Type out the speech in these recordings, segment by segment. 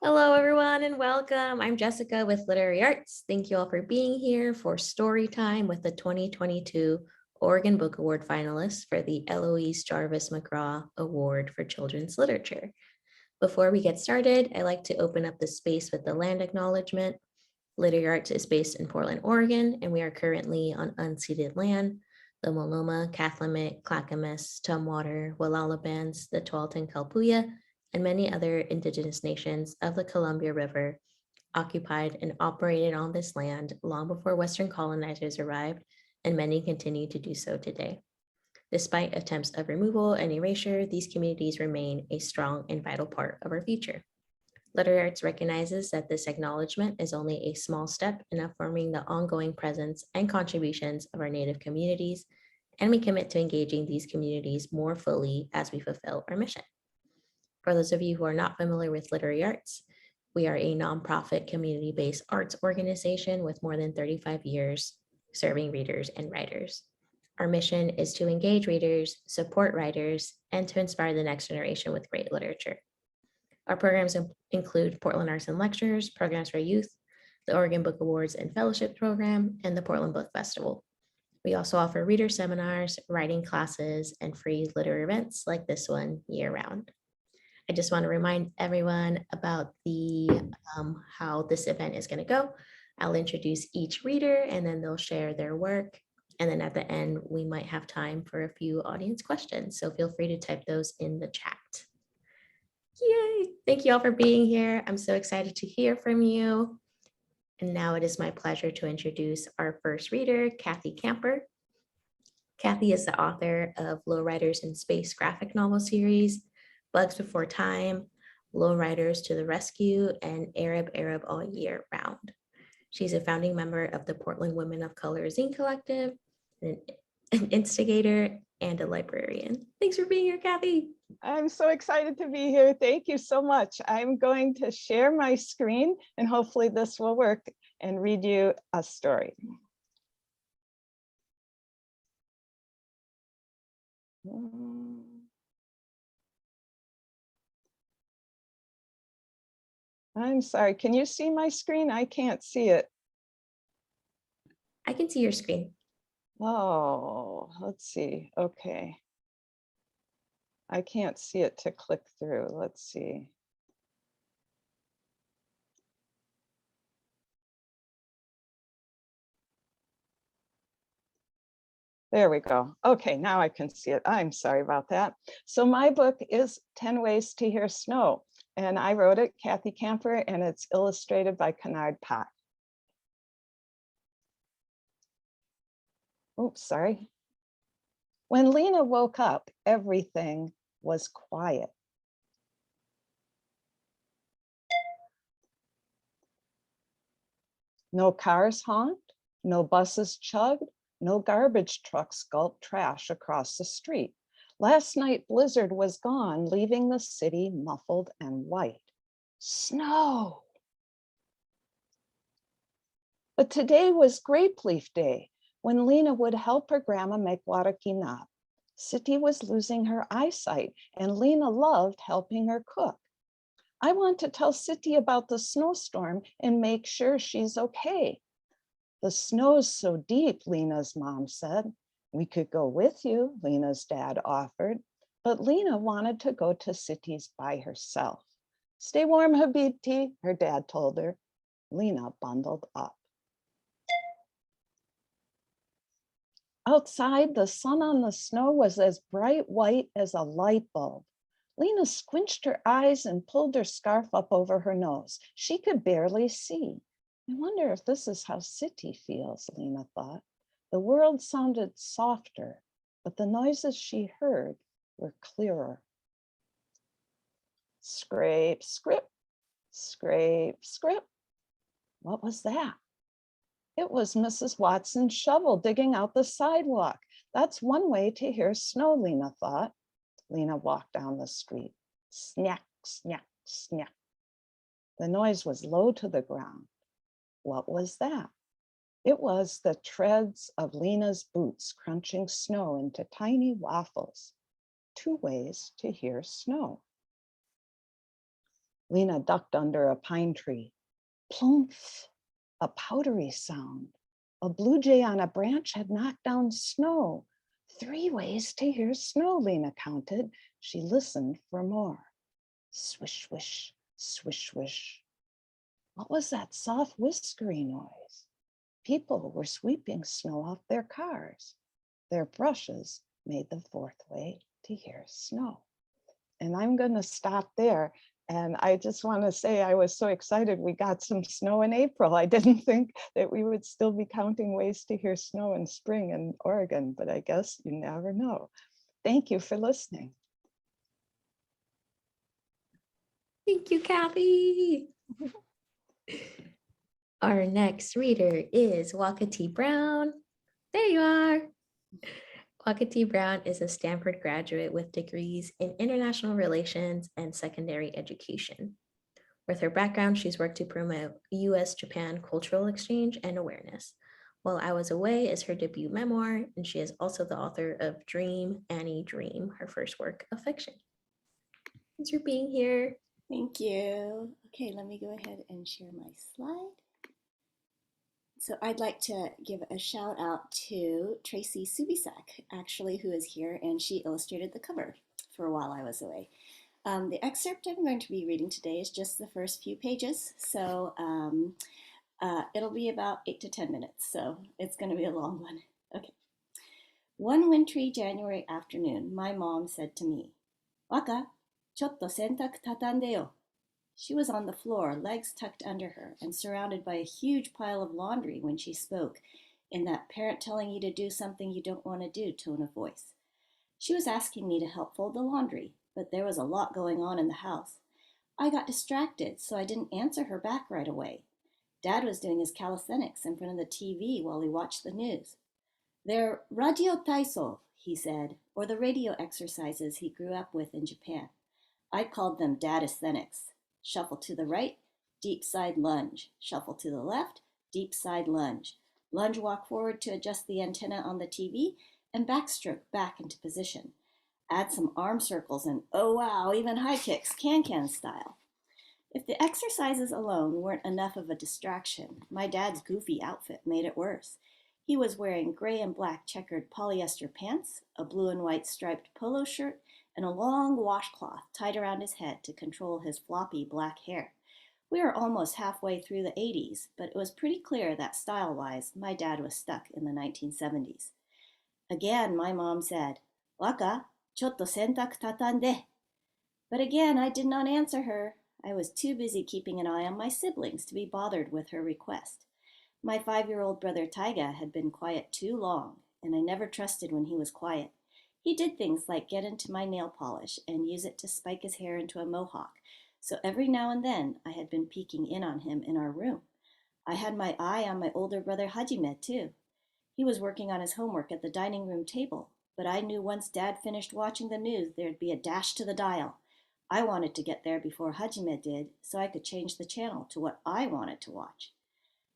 Hello, everyone, and welcome. I'm Jessica with Literary Arts. Thank you all for being here for story time with the 2022 Oregon Book Award finalists for the Eloise Jarvis McGraw Award for Children's Literature. Before we get started, I'd like to open up the space with the land acknowledgement. Literary Arts is based in Portland, Oregon, and we are currently on unceded land. The Multnomah, Cathlamet, Clackamas, Tumwater, Wallala bands, the Tualatin Kalpuya, and many other indigenous nations of the Columbia River occupied and operated on this land long before Western colonizers arrived, and many continue to do so today. Despite attempts of removal and erasure, these communities remain a strong and vital part of our future. Literary Arts recognizes that this acknowledgement is only a small step in affirming the ongoing presence and contributions of our Native communities, and we commit to engaging these communities more fully as we fulfill our mission. For those of you who are not familiar with Literary Arts, we are a nonprofit community-based arts organization with more than 35 years serving readers and writers. Our mission is to engage readers, support writers, and to inspire the next generation with great literature. Our programs include Portland Arts and Lectures, programs for youth, the Oregon Book Awards and Fellowship Program, and the Portland Book Festival. We also offer reader seminars, writing classes, and free literary events like this one year-round. I just want to remind everyone about how this event is going to go. I'll introduce each reader and then they'll share their work. And then at the end, we might have time for a few audience questions. So feel free to type those in the chat. Yay! Thank you all for being here. I'm so excited to hear from you. And now it is my pleasure to introduce our first reader, Cathy Camper. Cathy is the author of Lowriders in Space graphic novel series, Bugs Before Time, Lowriders to the Rescue, and Arab All Year Round. She's a founding member of the Portland Women of Color Zine Collective, an instigator, and a librarian. Thanks for being here, Cathy. I'm so excited to be here. Thank you so much. I'm going to share my screen and hopefully this will work and read you a story. I'm sorry, can you see my screen? I can't see it. I can see your screen. Oh, let's see. Okay. I can't see it to click through. Let's see. There we go. Okay, now I can see it. I'm sorry about that. So my book is 10 Ways to Hear Snow, and I wrote it, Cathy Camper, and it's illustrated by Kennard Pot. Oops, sorry. When Lena woke up, everything was quiet. No cars honked, no buses chugged, no garbage trucks gulped trash across the street. Last night, blizzard was gone, leaving the city muffled and white. Snow. But today was Grape Leaf Day, when Lena would help her grandma make warakina. City was losing her eyesight, and Lena loved helping her cook. I want to tell City about the snowstorm and make sure she's okay. The snow's so deep, Lena's mom said. We could go with you, Lena's dad offered, but Lena wanted to go to City's by herself. Stay warm, Habibti, her dad told her. Lena bundled up. Outside, the sun on the snow was as bright white as a light bulb. Lena squinched her eyes and pulled her scarf up over her nose. She could barely see. I wonder if this is how City feels, Lena thought. The world sounded softer, but the noises she heard were clearer. Scrape, scrip, scrape, scrip. What was that? It was Mrs. Watson's shovel digging out the sidewalk. That's one way to hear snow, Lena thought. Lena walked down the street. Snack, snack, snack. The noise was low to the ground. What was that? It was the treads of Lena's boots crunching snow into tiny waffles. 2 ways to hear snow. Lena ducked under a pine tree. Plumph, a powdery sound. A blue jay on a branch had knocked down snow. 3 ways to hear snow, Lena counted. She listened for more. Swish, swish, swish, swish. What was that soft whiskery noise? People were sweeping snow off their cars. Their brushes made the 4th way to hear snow. And I'm going to stop there. And I just want to say I was so excited we got some snow in April. I didn't think that we would still be counting ways to hear snow in spring in Oregon, but I guess you never know. Thank you for listening. Thank you, Cathy. Our next reader is Walka T Brown. There you are. Walka T Brown is a Stanford graduate with degrees in international relations and secondary education. With her background, she's worked to promote US-Japan cultural exchange and awareness. While I Was Away is her debut memoir, and she is also the author of Dream, Annie, Dream, her first work of fiction. Thanks for being here. Thank you. Okay, let me go ahead and share my slide. So I'd like to give a shout out to Tracy Supersuck, actually, who is here, and she illustrated the cover for While I Was Away. The excerpt I'm going to be reading today is just the first few pages, so it'll be about 8 to 10 minutes, so it's going to be a long one. Okay. One wintry January afternoon, my mom said to me, "Waka, chotto sentaku tatande yo." She was on the floor, legs tucked under her, and surrounded by a huge pile of laundry when she spoke, in that parent telling you to do something you don't want to do tone of voice. She was asking me to help fold the laundry, but there was a lot going on in the house. I got distracted, so I didn't answer her back right away. Dad was doing his calisthenics in front of the TV while he watched the news. "They're radio taiso," he said, or the radio exercises he grew up with in Japan. I called them dadisthenics. Shuffle to the right, deep side lunge. Shuffle to the left, deep side lunge. Lunge walk forward to adjust the antenna on the TV, and backstroke back into position. Add some arm circles and, oh wow, even high kicks, can-can style. If the exercises alone weren't enough of a distraction, my dad's goofy outfit made it worse. He was wearing gray and black checkered polyester pants, a blue and white striped polo shirt, and a long washcloth tied around his head to control his floppy black hair. We were almost halfway through the 80s, but it was pretty clear that style-wise, my dad was stuck in the 1970s. Again, my mom said, "Waka, chotto sentaku tatande." But again, I did not answer her. I was too busy keeping an eye on my siblings to be bothered with her request. My 5-year-old brother Taiga had been quiet too long, and I never trusted when he was quiet. He did things like get into my nail polish and use it to spike his hair into a mohawk, so every now and then I had been peeking in on him in our room. I had my eye on my older brother Hajime too. He was working on his homework at the dining room table, but I knew once Dad finished watching the news there'd be a dash to the dial. I wanted to get there before Hajime did, so I could change the channel to what I wanted to watch.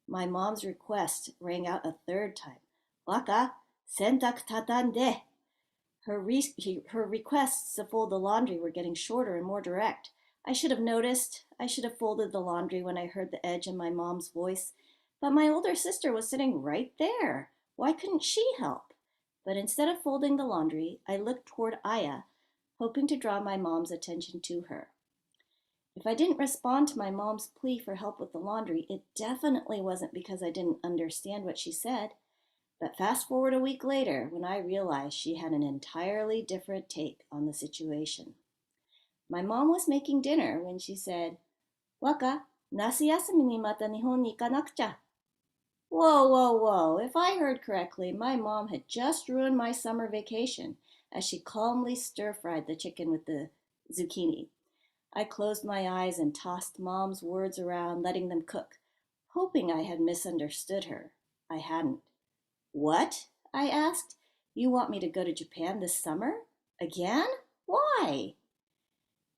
My mom's request rang out a 3rd time. "Waka, sentaku tatande." Her requests to fold the laundry were getting shorter and more direct. I should have noticed. I should have folded the laundry when I heard the edge in my mom's voice. But my older sister was sitting right there. Why couldn't she help? But instead of folding the laundry, I looked toward Aya, hoping to draw my mom's attention to her. If I didn't respond to my mom's plea for help with the laundry, it definitely wasn't because I didn't understand what she said. But fast forward a week later, when I realized she had an entirely different take on the situation. My mom was making dinner when she said, "Waka, nasuyasumi ni mata Nihon ni ikanakucha." Whoa, whoa, whoa. If I heard correctly, my mom had just ruined my summer vacation as she calmly stir-fried the chicken with the zucchini. I closed my eyes and tossed Mom's words around, letting them cook, hoping I had misunderstood her. I hadn't. "What?" I asked. "You want me to go to Japan this summer? Again? Why?"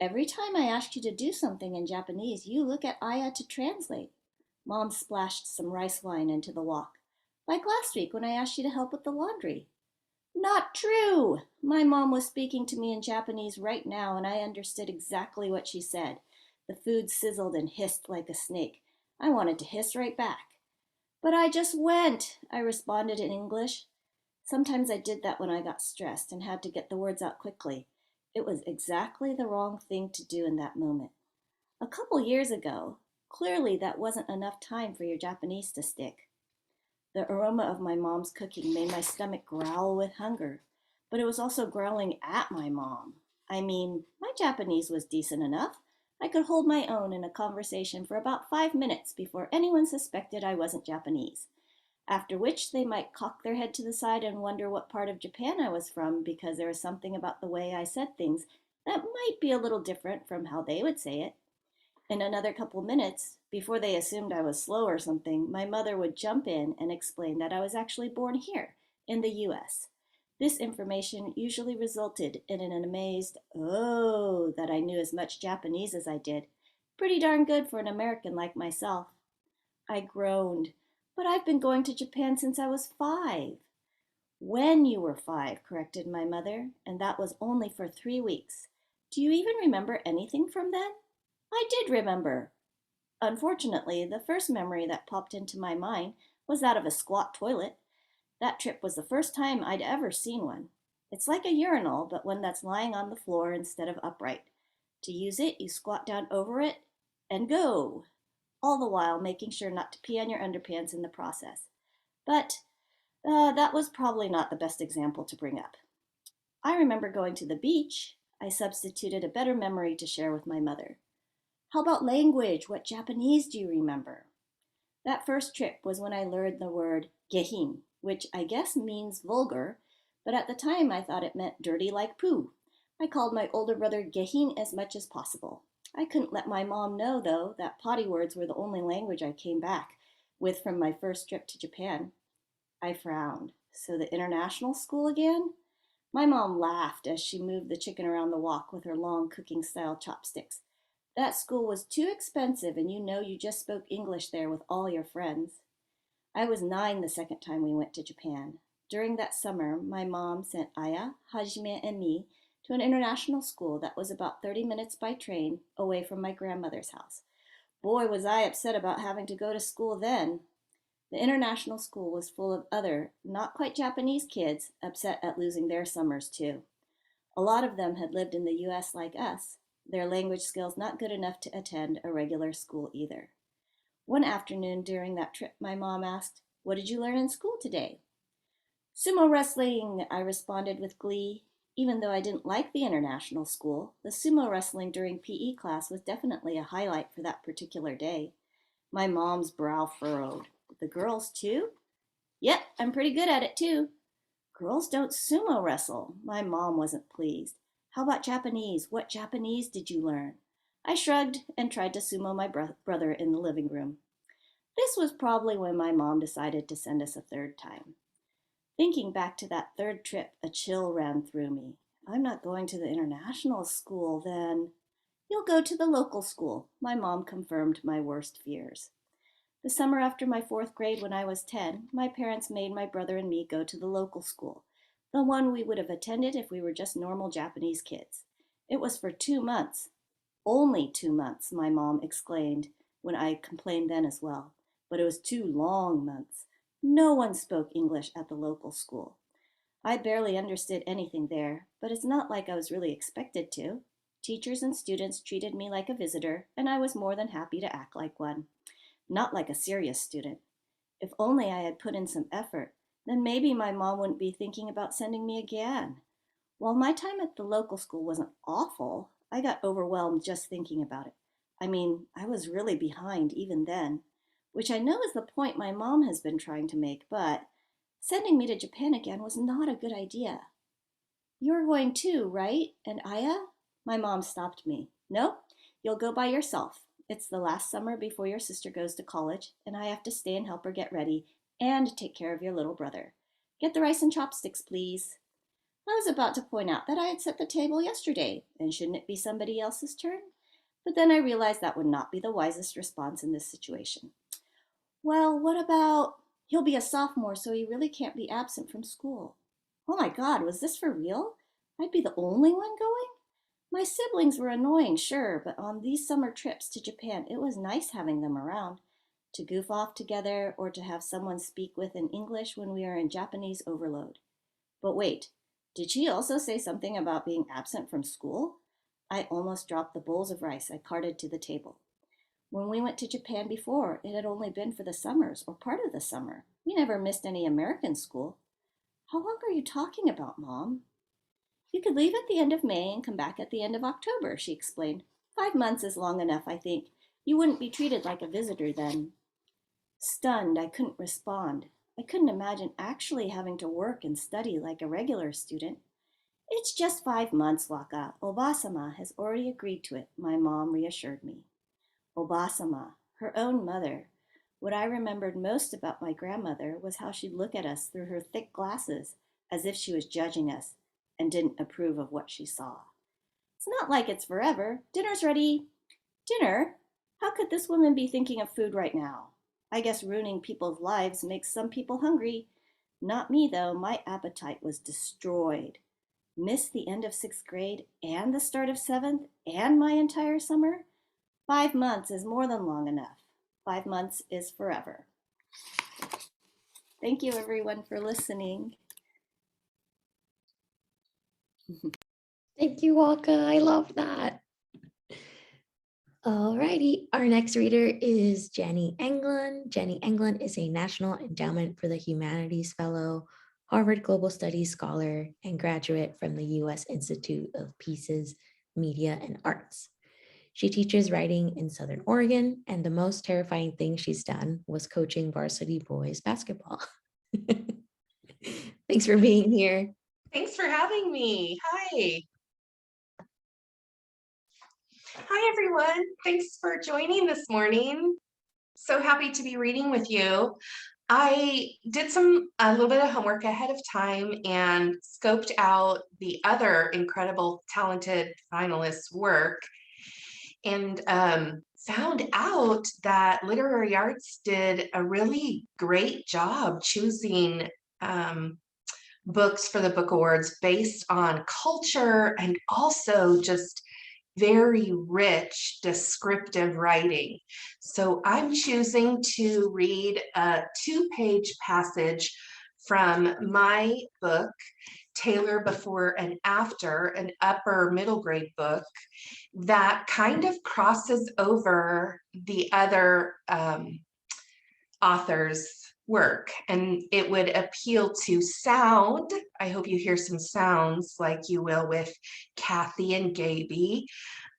"Every time I ask you to do something in Japanese, you look at Aya to translate." Mom splashed some rice wine into the wok. "Like last week when I asked you to help with the laundry." "Not true!" My mom was speaking to me in Japanese right now, and I understood exactly what she said. The food sizzled and hissed like a snake. I wanted to hiss right back. But I just went, I responded in English. Sometimes I did that when I got stressed and had to get the words out quickly. It was exactly the wrong thing to do in that moment. A couple years ago, clearly that wasn't enough time for your Japanese to stick. The aroma of my mom's cooking made my stomach growl with hunger, but it was also growling at my mom. I mean, my Japanese was decent enough. I could hold my own in a conversation for about 5 minutes before anyone suspected I wasn't Japanese, after which they might cock their head to the side and wonder what part of Japan I was from because there was something about the way I said things that might be a little different from how they would say it. In another couple minutes, before they assumed I was slow or something, my mother would jump in and explain that I was actually born here, in the US. This information usually resulted in an amazed, "Oh," that I knew as much Japanese as I did. Pretty darn good for an American like myself. I groaned. "But I've been going to Japan since I was 5. "When you were 5, corrected my mother, "and that was only for 3 weeks. Do you even remember anything from then?" I did remember. Unfortunately, the first memory that popped into my mind was that of a squat toilet. That trip was the first time I'd ever seen one. It's like a urinal, but one that's lying on the floor instead of upright. To use it, you squat down over it and go, all the while making sure not to pee on your underpants in the process. But that was probably not the best example to bring up. I remember going to the beach. I substituted a better memory to share with my mother. How about language? What Japanese do you remember? That first trip was when I learned the word gehin, which I guess means vulgar, but at the time I thought it meant dirty like poo. I called my older brother gehin as much as possible. I couldn't let my mom know, though, that potty words were the only language I came back with from my first trip to Japan. I frowned. So the international school again? My mom laughed as she moved the chicken around the wok with her long cooking-style chopsticks. That school was too expensive, and you just spoke English there with all your friends. I was 9 the second time we went to Japan. During that summer, my mom sent Aya, Hajime, and me to an international school that was about 30 minutes by train away from my grandmother's house. Boy, was I upset about having to go to school then. The international school was full of other, not quite Japanese kids upset at losing their summers too. A lot of them had lived in the US like us, their language skills not good enough to attend a regular school either. One afternoon during that trip, my mom asked, "What did you learn in school today?" "Sumo wrestling," I responded with glee. Even though I didn't like the international school, the sumo wrestling during PE class was definitely a highlight for that particular day. My mom's brow furrowed. "The girls too?" "Yep, I'm pretty good at it too." "Girls don't sumo wrestle." My mom wasn't pleased. "How about Japanese? What Japanese did you learn?" I shrugged and tried to sumo my brother in the living room. This was probably when my mom decided to send us a third time. Thinking back to that third trip, a chill ran through me. I'm not going to the international school, then. "You'll go to the local school," my mom confirmed my worst fears. The summer after my 4th grade, when I was 10, my parents made my brother and me go to the local school, the one we would have attended if we were just normal Japanese kids. It was for 2 months. "Only 2 months," my mom exclaimed when I complained then as well. But it was 2 long months. No one spoke English at the local school. I barely understood anything there, but it's not like I was really expected to. Teachers and students treated me like a visitor, and I was more than happy to act like one. Not like a serious student. If only I had put in some effort, then maybe my mom wouldn't be thinking about sending me again. While my time at the local school wasn't awful, I got overwhelmed just thinking about it. I mean, I was really behind even then, which I know is the point my mom has been trying to make, but sending me to Japan again was not a good idea. "You're going too, right? And Aya?" My mom stopped me. "Nope, you'll go by yourself. It's the last summer before your sister goes to college, and I have to stay and help her get ready and take care of your little brother. Get the rice and chopsticks, please." I was about to point out that I had set the table yesterday, and shouldn't it be somebody else's turn? But then I realized that would not be the wisest response in this situation. "Well, what about, he'll be a sophomore, so he really can't be absent from school." Oh my God, was this for real? I'd be the only one going? My siblings were annoying, sure, but on these summer trips to Japan, it was nice having them around to goof off together or to have someone speak with in English when we are in Japanese overload. But wait, did she also say something about being absent from school? I almost dropped the bowls of rice I carted to the table. When we went to Japan before, it had only been for the summers or part of the summer. We never missed any American school. How long are you talking about, Mom? You could leave at the end of May and come back at the end of October, she explained. 5 months is long enough, I think. You wouldn't be treated like a visitor then. Stunned, I couldn't respond. I couldn't imagine actually having to work and study like a regular student. It's just 5 months, Waka. Obasama has already agreed to it, my mom reassured me. Obasama, her own mother. What I remembered most about my grandmother was how she'd look at us through her thick glasses, as if she was judging us and didn't approve of what she saw. It's not like it's forever. Dinner's ready. Dinner? How could this woman be thinking of food right now? I guess ruining people's lives makes some people hungry. Not me, though. My appetite was destroyed. Missed the end of 6th grade and the start of 7th and my entire summer? 5 months is more than long enough. 5 months is forever. Thank you, everyone, for listening. Thank you, Walka. I love that. Alrighty, our next reader is Jennie Englund. Jennie Englund is a National Endowment for the Humanities Fellow, Harvard Global Studies Scholar, and graduate from the U.S. Institute of Peace's Media and Arts. She teaches writing in Southern Oregon, and the most terrifying thing she's done was coaching varsity boys basketball. Thanks for being here. Thanks for having me. Hi. Hi, everyone. Thanks for joining this morning. So happy to be reading with you. I did a little bit of homework ahead of time and scoped out the other incredible, talented finalists' work and found out that Literary Arts did a really great job choosing books for the book awards based on culture and also just very rich descriptive writing. So I'm choosing to read a 2-page passage from my book, Taylor Before and After, an upper middle grade book that kind of crosses over the other authors' work, and it would appeal to sound. I hope you hear some sounds like you will with Cathy and Gaby.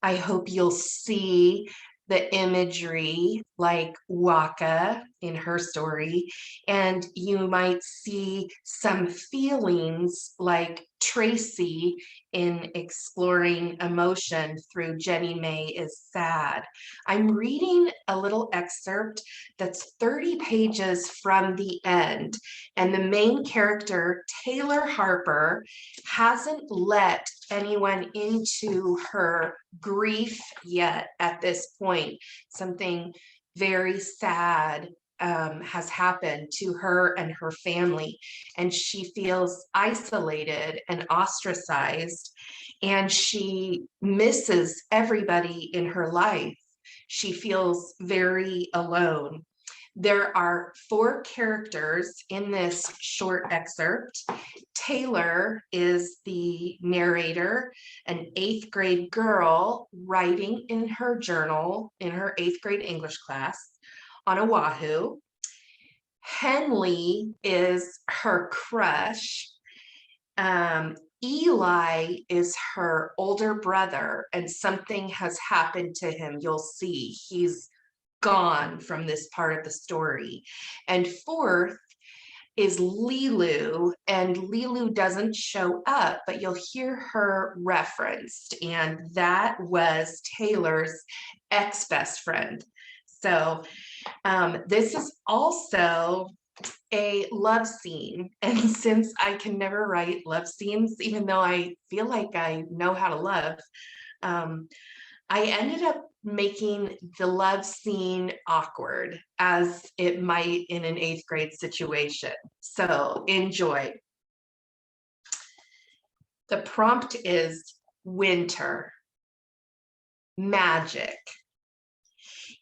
I hope you'll see the imagery like Waka in her story, and you might see some feelings like Tracy in exploring emotion through Jennie Mae is Sad. I'm reading a little excerpt that's 30 pages from the end, and the main character, Taylor Harper, hasn't let anyone into her grief yet at this point. Something very sad has happened to her and her family, and she feels isolated and ostracized, and she misses everybody in her life. She feels very alone. There are 4 characters in this short excerpt. Taylor is the narrator, an 8th grade girl writing in her journal in her 8th grade English class on Oahu. Henley is her crush. Eli is her older brother, and something has happened to him. You'll see he's gone from this part of the story. And 4th is Lilu, and Lilu doesn't show up, but you'll hear her referenced, and that was Taylor's ex-best friend. So this is also a love scene, and since I can never write love scenes, even though I feel like I know how to love, I ended up making the love scene awkward, as it might in an 8th grade situation. So enjoy. The prompt is winter. magic.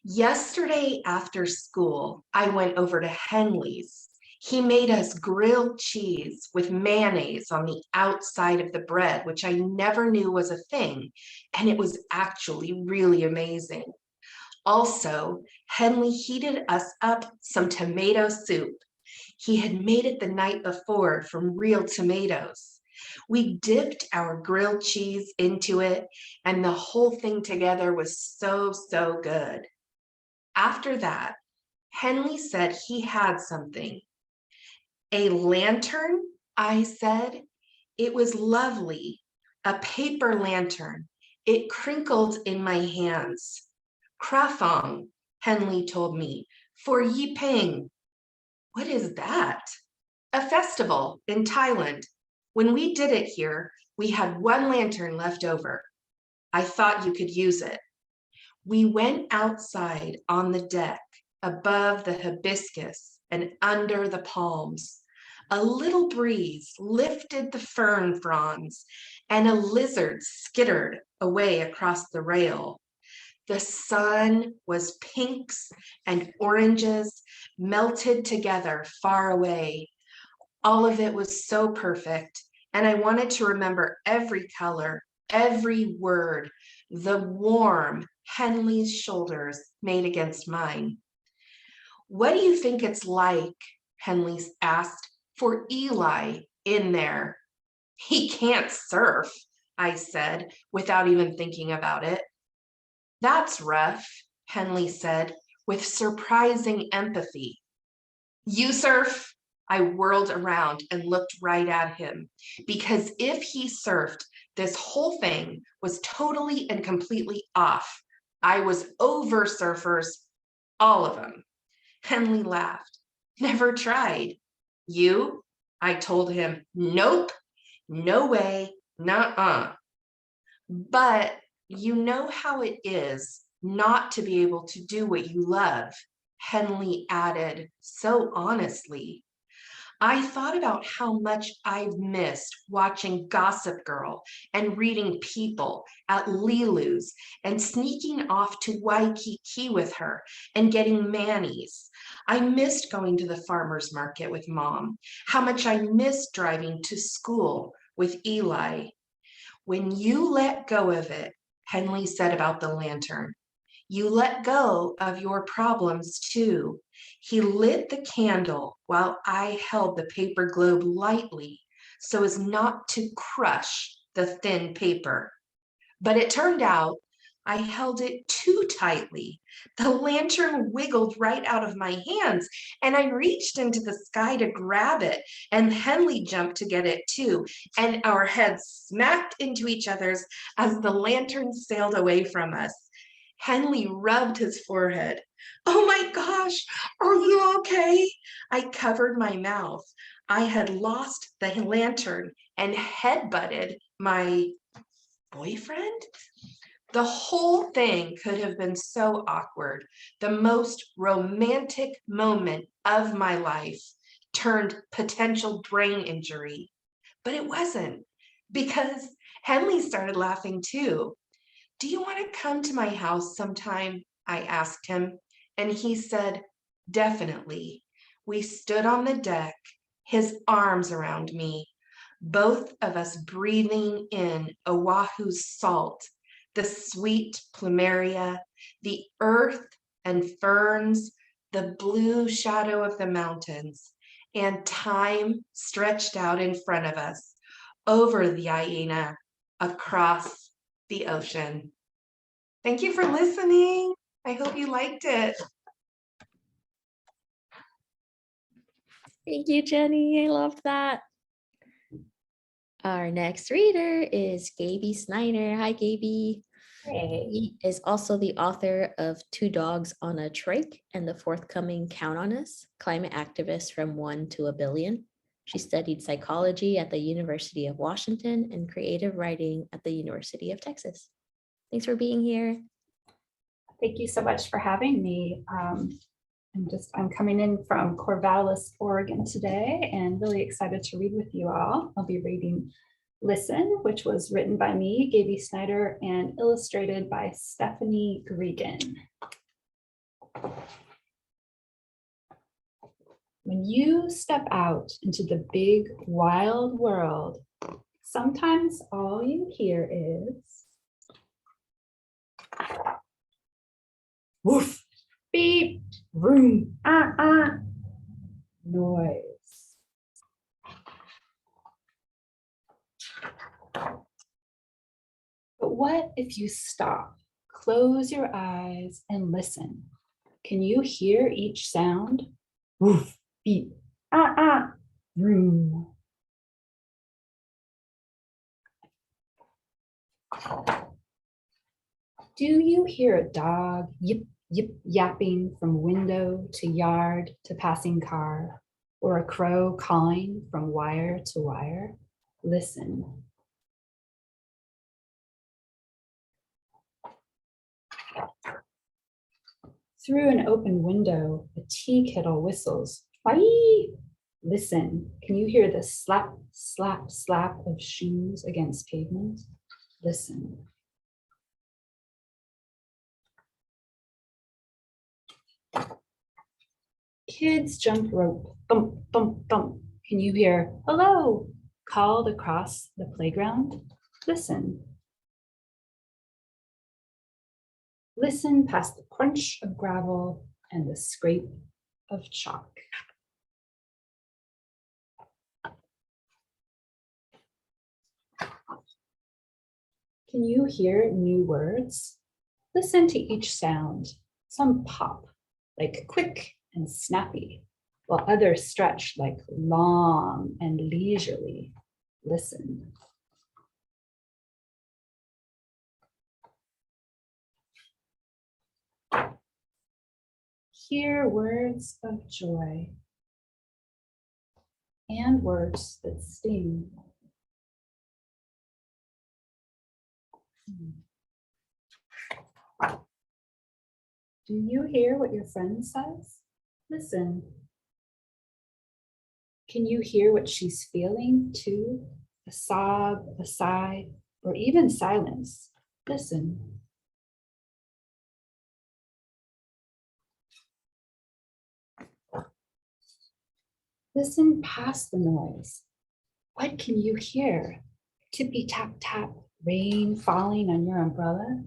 Yesterday after school, I went over to Henley's. He made us grilled cheese with mayonnaise on the outside of the bread, which I never knew was a thing, and it was actually really amazing. Also, Henley heated us up some tomato soup. He had made it the night before from real tomatoes. We dipped our grilled cheese into it, and the whole thing together was so, so good. After that, Henley said he had something. A lantern, I said. It was lovely, a paper lantern. It crinkled in my hands. Krafong, Henley told me, for Yiping. What is that? A festival in Thailand. When we did it here, we had one lantern left over. I thought you could use it. We went outside on the deck, above the hibiscus and under the palms. A little breeze lifted the fern fronds, and a lizard skittered away across the rail. The sun was pinks and oranges melted together far away. All of it was so perfect, and I wanted to remember every color, every word, the warm Henley's shoulders made against mine. What do you think it's like, Henley asked, for Eli in there? He can't surf, I said, without even thinking about it. That's rough, Henley said, with surprising empathy. You surf? I whirled around and looked right at him, because if he surfed, this whole thing was totally and completely off. I was over surfers, all of them. Henley laughed. Never tried. You? I told him, nope, no way, nuh-uh. But you know how it is not to be able to do what you love, Henley added so honestly. I thought about how much I've missed watching Gossip Girl and reading People at Lilu's and sneaking off to Waikiki with her and getting manis. I missed going to the farmer's market with Mom, how much I missed driving to school with Eli. When you let go of it, Henley said about the lantern, you let go of your problems too. He lit the candle while I held the paper globe lightly so as not to crush the thin paper. But it turned out I held it too tightly. The lantern wiggled right out of my hands, and I reached into the sky to grab it, and Henley jumped to get it too, and our heads smacked into each other's as the lantern sailed away from us. Henley rubbed his forehead. Oh my gosh, are you okay? I covered my mouth. I had lost the lantern and headbutted my boyfriend. The whole thing could have been so awkward. The most romantic moment of my life turned potential brain injury. But it wasn't, because Henley started laughing too. Do you want to come to my house sometime? I asked him, and he said, definitely. We stood on the deck, his arms around me, both of us breathing in Oahu's salt, the sweet plumeria, the earth and ferns, the blue shadow of the mountains, and time stretched out in front of us, over the Aina, across the ocean. Thank you for listening. I hope you liked it. Thank you, Jennie. I loved that. Our next reader is Gaby Snyder. Hi, Gaby. Hey. He is also the author of Two Dogs on a Trike and the forthcoming Count on Us, climate activist from 1 to a billion. She studied psychology at the University of Washington and creative writing at the University of Texas. Thanks for being here. Thank you so much for having me. I'm coming in from Corvallis, Oregon today, and really excited to read with you all. I'll be reading Listen, which was written by me, Gaby Snyder, and illustrated by Stephanie Gregan. When you step out into the big, wild world, sometimes all you hear is woof, beep, vroom, noise. But what if you stop, close your eyes, and listen? Can you hear each sound? Woof, beep, vroom. Do you hear a dog yip, yip, yapping from window to yard to passing car, or a crow calling from wire to wire? Listen. Through an open window, a tea kettle whistles. Whee! Listen, can you hear the slap, slap, slap of shoes against pavement? Listen. Kids jump rope, thump, thump, thump. Can you hear hello called across the playground? Listen. Listen past the crunch of gravel and the scrape of chalk. Can you hear new words? Listen to each sound. Some pop like quick and snappy, while others stretch like long and leisurely. Listen. Hear words of joy and words that sting. Do you hear what your friend says? Listen. Can you hear what she's feeling too? A sob, a sigh, or even silence? Listen. Listen past the noise. What can you hear? Tippy tap tap, rain falling on your umbrella?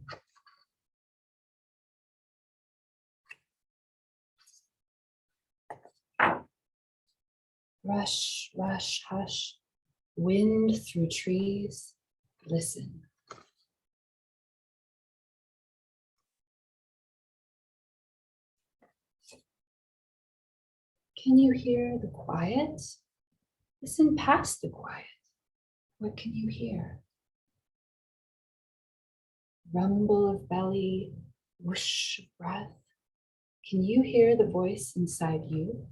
Rush, rush, hush, wind through trees. Listen. Can you hear the quiet? Listen past the quiet. What can you hear? Rumble of belly, whoosh of breath. Can you hear the voice inside you?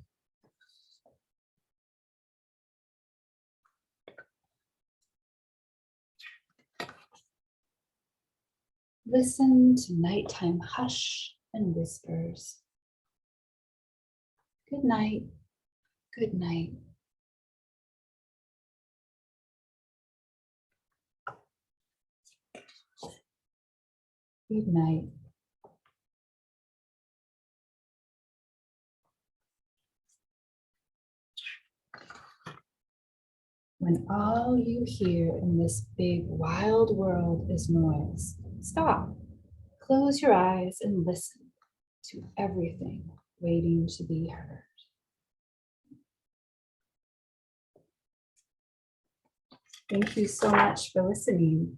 Listen to nighttime hush and whispers. Good night, good night. Good night. When all you hear in this big wild world is noise, stop, close your eyes and listen to everything waiting to be heard. Thank you so much for listening.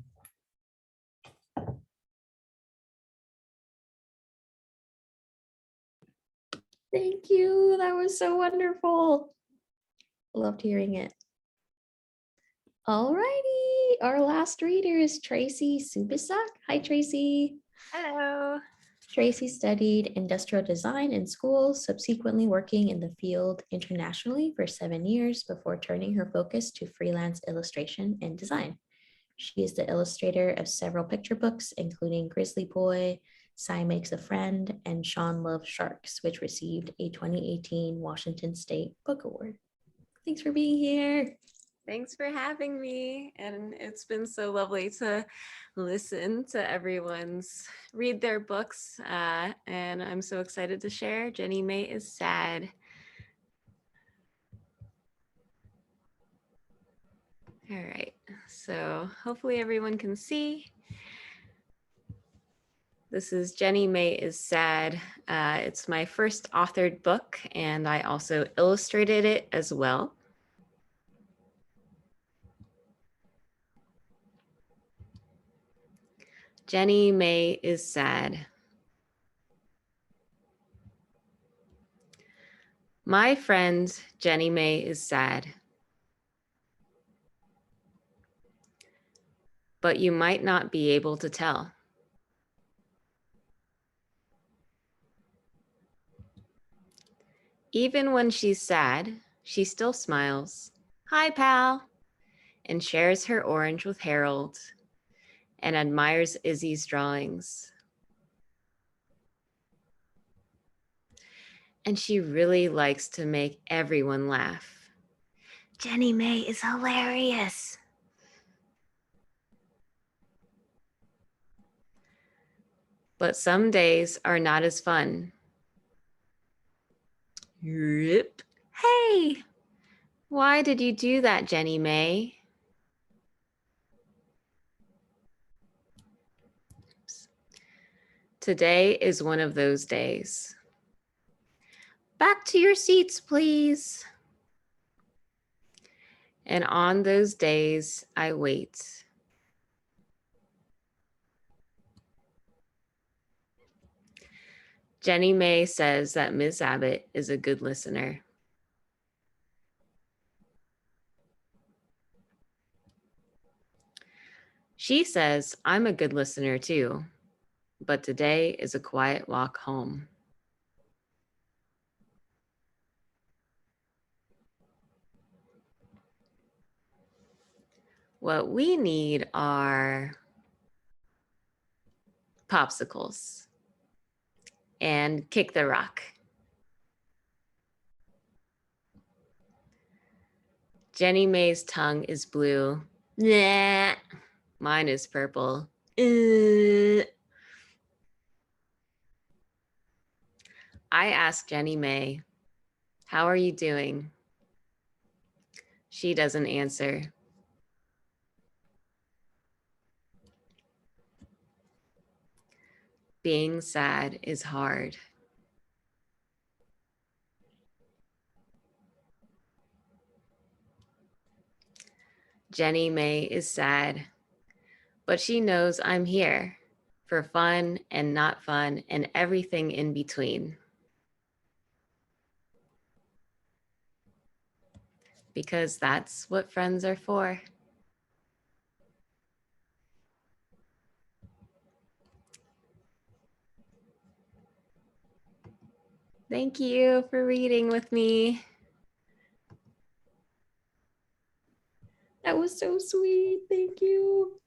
Thank you. That was so wonderful. Loved hearing it. Alrighty, our last reader is Tracy Supersuck. Hi, Tracy. Hello. Tracy studied industrial design in school, subsequently working in the field internationally for 7 years before turning her focus to freelance illustration and design. She is the illustrator of several picture books, including Grizzly Boy, Cy Makes a Friend, and Sean Loves Sharks, which received a 2018 Washington State Book Award. Thanks for being here. Thanks for having me. And it's been so lovely to listen to everyone's read their books. And I'm so excited to share. Jennie May is Sad. All right, so hopefully everyone can see. This is Jennie May is Sad. It's my first authored book, and I also illustrated it as well. Jennie May is Sad. My friend Jennie May is sad. But you might not be able to tell. Even when she's sad, she still smiles. Hi, pal, and shares her orange with Harold and admires Izzy's drawings. And she really likes to make everyone laugh. Jennie May is hilarious. But some days are not as fun. Yep. Hey, why did you do that, Jennie May? Today is one of those days. Back to your seats, please. And on those days, I wait. Jennie May says that Ms. Abbott is a good listener. She says I'm a good listener too, but today is a quiet walk home. What we need are popsicles and kick the rock. Jennie May's tongue is blue. Nah. Mine is purple. I ask Jennie May, how are you doing? She doesn't answer. Being sad is hard. Jennie May is sad, but she knows I'm here for fun and not fun and everything in between. Because that's what friends are for. Thank you for reading with me. That was so sweet. Thank you.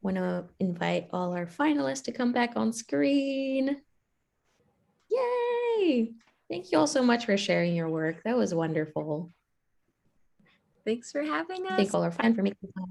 Want to invite all our finalists to come back on screen. Yay! Thank you all so much for sharing your work. That was wonderful. Thanks for having us. Thank all our fans for making time.